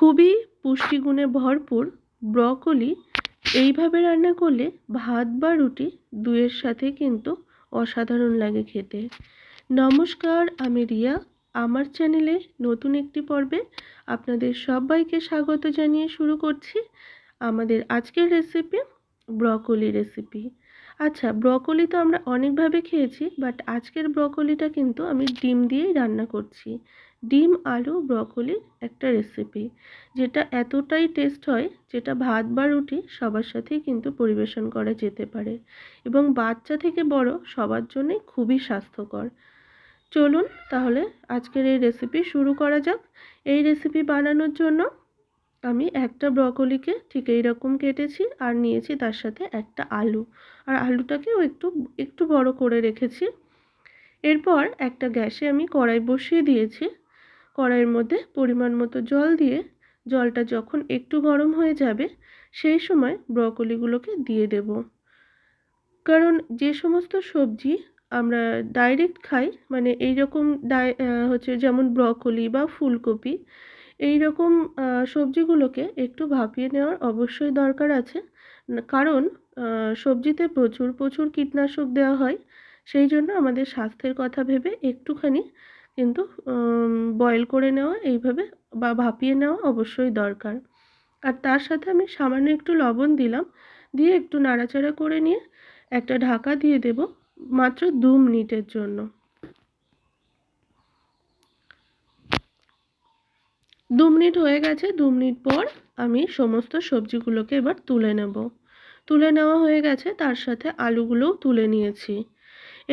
খুবই পুষ্টিগুণে ভরপুর ব্রকলি এইভাবে রান্না করলে ভাত বা রুটি দুয়ের সাথে কিন্তু অসাধারণ লাগে খেতে। নমস্কার, আমি রিয়া। আমার চ্যানেলে নতুন একটি পর্বে আপনাদের সবাইকে স্বাগত জানিয়ে শুরু করছি আমাদের আজকের রেসিপি, ব্রকলি রেসিপি। আচ্ছা, ব্রকলি তো আমরা অনেকভাবে খেয়েছি, বাট আজকের ব্রকলিটা কিন্তু আমি ডিম দিয়েই রান্না করছি। ডিম আলু ব্রকলির একটা রেসিপি, যেটা এতটাই টেস্ট হয়, যেটা ভাত বা রুটি সবার সাথেই কিন্তু পরিবেশন করা যেতে পারে এবং বাচ্চা থেকে বড় সবার জন্যই খুবই স্বাস্থ্যকর। চলুন তাহলে আজকের এই রেসিপি শুরু করা যাক। এই রেসিপি বানানোর জন্য আমি একটা ব্রকলিকে ঠিক এইরকম কেটেছি আর নিয়েছি তার সাথে একটা আলু, আর আলুটাকেও একটু একটু বড় করে রেখেছি। এরপর একটা গ্যাসে আমি কড়াই বসিয়ে দিয়েছি। কড়াইয়ের মধ্যে পরিমাণ মতো জল দিয়ে জলটা যখন একটু গরম হয়ে যাবে সেই সময় ব্রকলিগুলোকে দিয়ে দেব। কারণ যে সমস্ত সবজি আমরা ডাইরেক্ট খাই, মানে এইরকম হচ্ছে যেমন ব্রকলি বা ফুলকপি, এই রকম সবজিগুলোকে একটু ভাপিয়ে নেওয়ার অবশ্যই দরকার আছে। কারণ সবজিতে প্রচুর প্রচুর কীটনাশক দেওয়া হয়। সেই জন্য আমাদের স্বাস্থ্যের কথা ভেবে একটুখানি কিন্তু বয়েল করে নেওয়া এইভাবে বা ভাপিয়ে নেওয়া অবশ্যই দরকার। আর তার সাথে আমি সামান্য একটু লবণ দিলাম, দিয়ে একটু নাড়াচাড়া করে নিয়ে একটা ঢাকা দিয়ে দেব মাত্র 2 মিনিটের জন্য। 2 মিনিট হয়ে গেছে। 2 মিনিট পর আমি সমস্ত সবজিগুলোকে এবার তুলে নেব। তুলে নেওয়া হয়ে গেছে, তার সাথে আলুগুলোও তুলে নিয়েছি।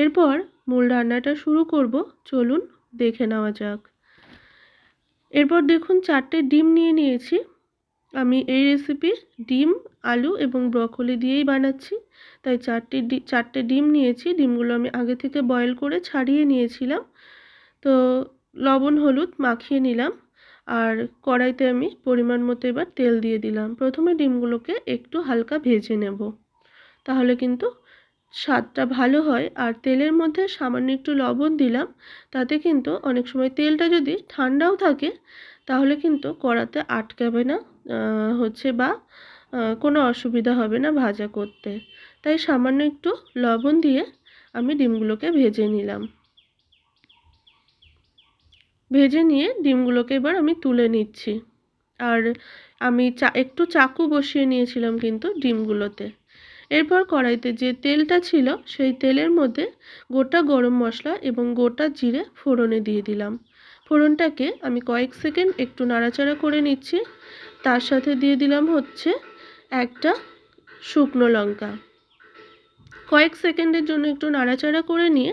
এরপর মূল রান্নাটা শুরু করব। চলুন দেখে নেওয়া যাক। এরপর দেখুন 4টে ডিম নিয়ে নিয়েছি। আমি এই রেসিপি ডিম, আলু এবং ব্রকলি দিয়েই বানাচ্ছি, তাই 4টে ডিম নিয়েছি। ডিমগুলো আমি আগে থেকে বয়েল করে ছাড়িয়ে নিয়েছিলাম। তো লবণ হলুদ মাখিয়ে নিলাম, আর কড়াইতে আমি পরিমাণ মতো এবার তেল দিয়ে দিলাম। প্রথমে ডিমগুলোকে একটু হালকা ভেজে নেব, তাহলে কিন্তু স্বাদটা ভালো হয়। আর তেলের মধ্যে সামান্য একটু লবণ দিলাম, তাতে কিন্তু অনেক সময় তেলটা যদি ঠান্ডাও থাকে তাহলে কিন্তু কড়াতে আটকাবে না, বা কোনো অসুবিধা হবে না ভাজা করতে। তাই সামান্য একটু লবণ দিয়ে আমি ডিমগুলোকে ভেজে নিলাম। ভেজে নিয়ে ডিমগুলোকে এবার আমি তুলে নিচ্ছি। আর আমি একটু চাকু বসিয়ে নিয়েছিলাম কিন্তু ডিমগুলোতে। এরপর কড়াইতে যে তেলটা ছিল সেই তেলের মধ্যে গোটা গরম মশলা এবং গোটা জিরে ফোড়নে দিয়ে দিলাম। ফোড়নটাকে আমি কয়েক সেকেন্ড একটু নাড়াচাড়া করে নিচ্ছি। তার সাথে দিয়ে দিলাম হচ্ছে একটা শুকনো লঙ্কা। কয়েক সেকেন্ডের জন্য একটু নাড়াচাড়া করে নিয়ে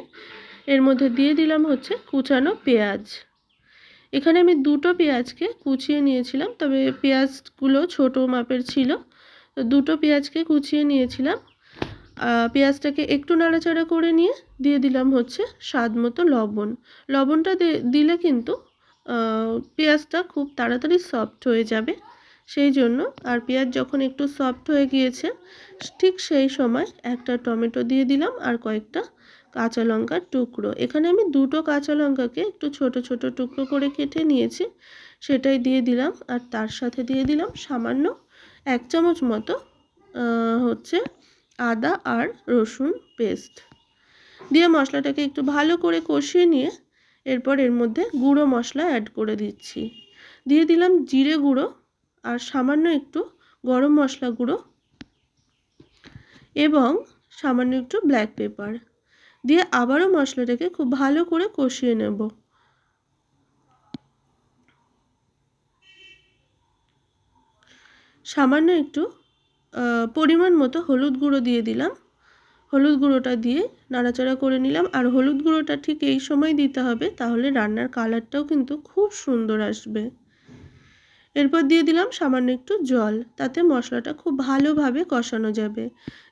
এর মধ্যে দিয়ে দিলাম হচ্ছে কুচানো পেঁয়াজ। এখানে আমি 2টো পেঁয়াজকে কুচিয়ে নিয়েছিলাম, তবে পেঁয়াজগুলো ছোট মাপের ছিল, তো 2টো পেঁয়াজকে কুচিয়ে নিয়েছিলাম। পেঁয়াজটাকে একটু নাড়াচাড়া করে নিয়ে দিয়ে দিলাম হচ্ছে স্বাদ মতো লবণ। লবণটা দিলে কিন্তু পেঁয়াজটা খুব তাড়াতাড়ি সফট হয়ে যাবে, সেই জন্য। আর পেঁয়াজ যখন একটু সফট হয়ে গিয়েছে ঠিক সেই সময় একটা টমেটো দিয়ে দিলাম আর কয়েকটা কাঁচা লঙ্কার টুকরো। এখানে আমি 2টো কাঁচা লঙ্কাকে একটু ছোট ছোট টুকরো করে কেটে নিয়েছি, সেটাই দিয়ে দিলাম। আর তার সাথে দিয়ে দিলাম সামান্য 1 চামচ মতো হচ্ছে আদা আর রসুন পেস্ট দিয়ে মশলাটাকে একটু ভালো করে কষিয়ে নিয়ে এরপর এর মধ্যে গুঁড়ো মশলা অ্যাড করে দিচ্ছি। দিয়ে দিলাম জিরে গুঁড়ো আর সামান্য একটু গরম মশলা গুঁড়ো এবং সামান্য একটু ব্ল্যাক পেপার দিয়ে আবারও মশলাটাকে খুব ভালো করে কষিয়ে নেব। সামান্য একটু পরিমাণ মতো হলুদ গুঁড়ো দিয়ে দিলাম। হলুদ গুঁড়োটা দিয়ে নাড়াচাড়া করে নিলাম। আর হলুদ গুঁড়োটা ঠিক এই সময় দিতে হবে, তাহলে রান্নার কালারটাও কিন্তু খুব সুন্দর আসবে। এরপর দিয়ে দিলাম সামান্য একটু জল, তাতে মশলাটা খুব ভালোভাবে কষানো যাবে।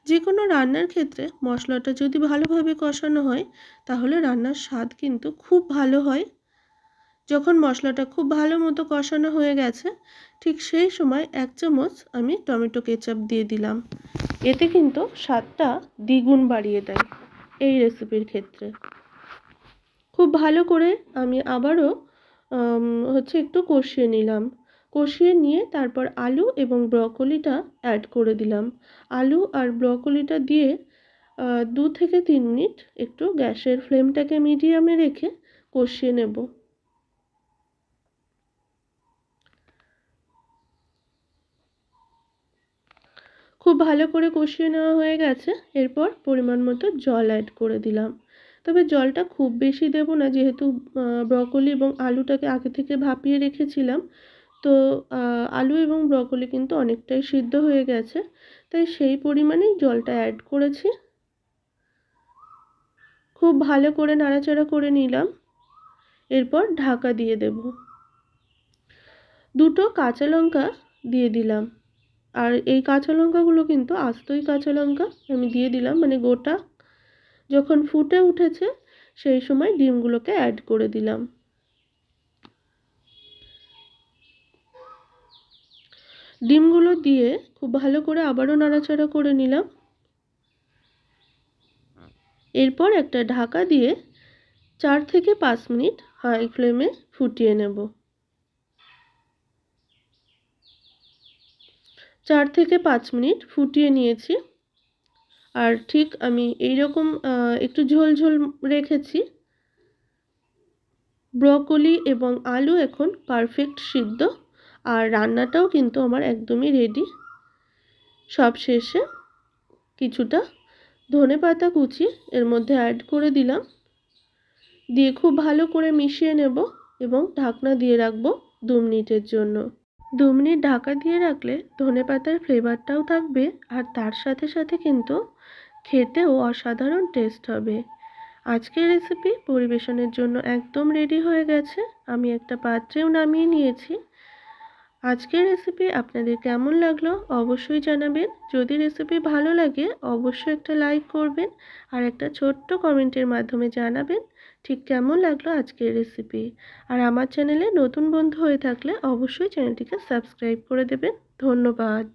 যে কোনো রান্নার ক্ষেত্রে মশলাটা যদি ভালোভাবে কষানো হয় তাহলে রান্নার স্বাদ কিন্তু খুব ভালো হয়। যখন মশলাটা খুব ভালো মতো কষানো হয়ে গেছে ঠিক সেই সময় 1 চামচ আমি টমেটো কেচাপ দিয়ে দিলাম। এতে কিন্তু স্বাদটা দ্বিগুণ বাড়িয়ে দেয় এই রেসিপির ক্ষেত্রে। খুব ভালো করে আমি আবারও একটু কষিয়ে নিলাম। কষিয়ে নিয়ে তারপর আলু এবং ব্রকলিটা অ্যাড করে দিলাম। আলু আর ব্রকলিটা দিয়ে 2 থেকে 3 মিনিট একটু গ্যাসের ফ্লেমটাকে মিডিয়ামে রেখে কষিয়ে নেব। খুব ভালো করে কষিয়ে নেওয়া হয়ে গেছে। এরপর পরিমাণ মতো জল অ্যাড করে দিলাম। তবে জলটা খুব বেশি দেব না, যেহেতু ব্রকলি এবং আলুটাকে আগে থেকে ভাপিয়ে রেখেছিলাম। তো আলু এবং ব্রকলি কিন্তু অনেকটাই সিদ্ধ হয়ে গেছে, তাই সেই পরিমাণেই জলটা অ্যাড করেছি। খুব ভালো করে নাড়াচাড়া করে নিলাম। এরপর ঢাকা দিয়ে দেব। 2টো কাঁচা লঙ্কা দিয়ে দিলাম। আর এই কাঁচা লঙ্কাগুলো কিন্তু আস্তই কাঁচা লঙ্কা আমি দিয়ে দিলাম, মানে গোটা। যখন ফুটে উঠেছে সেই সময় ডিমগুলোকে অ্যাড করে দিলাম। ডিমগুলো দিয়ে খুব ভালো করে আবারও নাড়াচাড়া করে নিলাম। এরপর একটা ঢাকা দিয়ে 4 থেকে 5 মিনিট হাই ফ্লেমে ফুটিয়ে নেব। 4 থেকে 5 মিনিট ফুটিয়ে নিয়েছি। আর ঠিক আমি এইরকম একটু ঝোল ঝোল রেখেছি। ব্রকলি এবং আলু এখন পারফেক্ট সিদ্ধ, আর রান্নাটাও কিন্তু আমার একদমই রেডি। সব শেষে কিছুটা ধনেপাতা কুচি এর মধ্যে অ্যাড করে দিলাম। দিয়ে খুব ভালো করে মিশিয়ে নেব এবং ঢাকনা দিয়ে রাখবো 2 মিনিটের জন্য। 2 মিনিট ঢাকা দিয়ে রাখলে ধনেপাতার ফ্লেভারটাও থাকবে, আর তার সাথে সাথে কিন্তু খেতেও অসাধারণ টেস্ট হবে। আজকের রেসিপি পরিবেশনের জন্য একদম রেডি হয়ে গেছে। আমি একটা পাত্রেও নামিয়ে নিয়েছি। আজকের রেসিপি আপনাদের কেমন লাগলো অবশ্যই জানাবেন। যদি রেসিপি ভালো লাগে অবশ্যই একটা লাইক করবেন, আর একটা ছোট্ট কমেন্টের মাধ্যমে জানাবেন ঠিক কেমন লাগলো আজকের রেসিপি। আর আমার চ্যানেলে নতুন বন্ধু হয়ে থাকলে অবশ্যই চ্যানেলটিকে সাবস্ক্রাইব করে দেবেন। ধন্যবাদ।